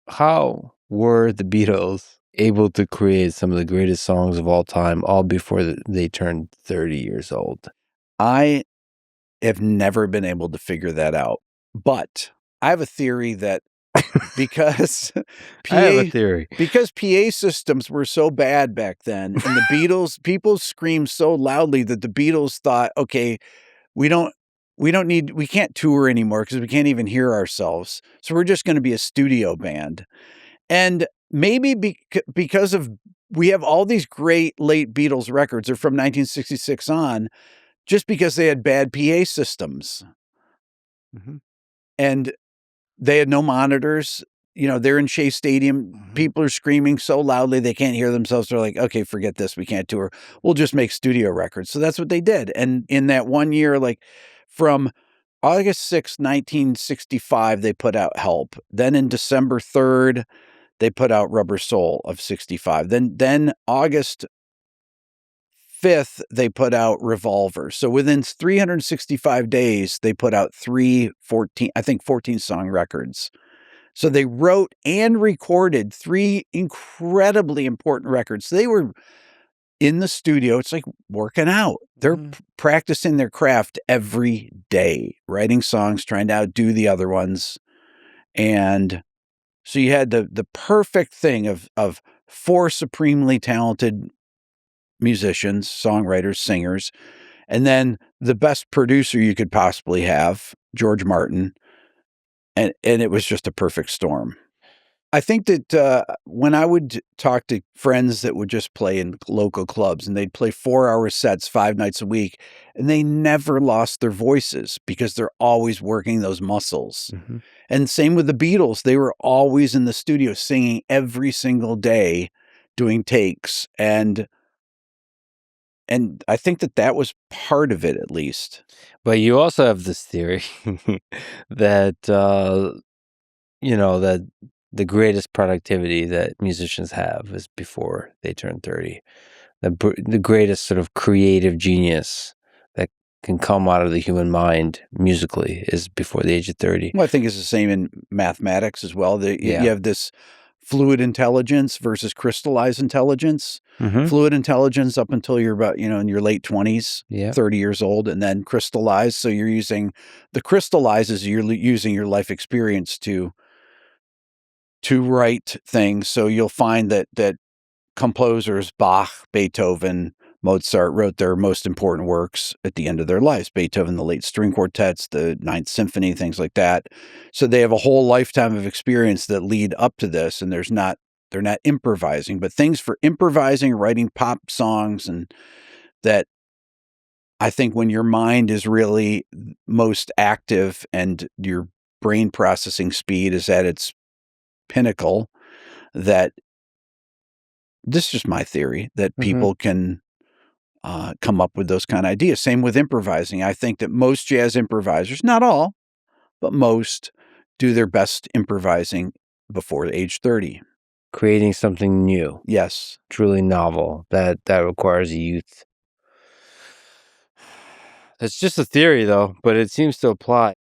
how were the Beatles able to create some of the greatest songs of all time, all before they turned 30 years old? I have never been able to figure that out, but I have a theory that because I have a theory. because PA systems were so bad back then, and the Beatles, people screamed so loudly that the Beatles thought, okay, we can't tour anymore because we can't even hear ourselves. So we're just going to be a studio band. And maybe because of we have all these great late Beatles records are from 1966 on, just because they had bad PA systems. Mhm. And they had no monitors. You know, they're in Shea Stadium. People are screaming so loudly they can't hear themselves. They're like, okay, forget this. We can't tour. We'll just make studio records. So that's what they did. And in that one year, like from August 6th, 1965, they put out Help. Then in December 3rd, they put out Rubber Soul of 65. Then August 5th, they put out Revolver. So within 365 days, they put out 14 song records. So they wrote and recorded 3 incredibly important records. They were in the studio. It's like working out. They're practicing their craft every day, writing songs, trying to outdo the other ones. And so you had the perfect thing of 4 supremely talented musicians, songwriters, singers, and then the best producer you could possibly have, George Martin. And it was just a perfect storm. I think that when I would talk to friends that would just play in local clubs and they'd play 4-hour sets 5 nights a week, and they never lost their voices because they're always working those muscles. Mhm. And same with the Beatles. They were always in the studio singing every single day, doing takes. And I think that was part of it, at least. But you also have this theory that, that the greatest productivity that musicians have is before they turn 30. The greatest sort of creative genius that can come out of the human mind musically is before the age of 30. Well, I think it's the same in mathematics as well. You have this fluid intelligence versus crystallized intelligence. Mhm. Fluid intelligence up until you're about, in your late 20s, Yeah. 30 years old, and then crystallized. So you're using the crystallizes, you're using your life experience to write things. So you'll find that composers, Bach, Beethoven, Mozart, wrote their most important works at the end of their lives. Beethoven, the late string quartets, the Ninth Symphony, things like that. So they have a whole lifetime of experience that lead up to this, and they're not improvising, but things for improvising, writing pop songs, and that I think when your mind is really most active and your brain processing speed is at its pinnacle, that this is just my theory, that people can come up with those kind of ideas. Same with improvising. I think that most jazz improvisers, not all, but most, do their best improvising before age 30. Creating something new, Yes. truly novel, that requires youth. It's just a theory, though, but it seems to apply.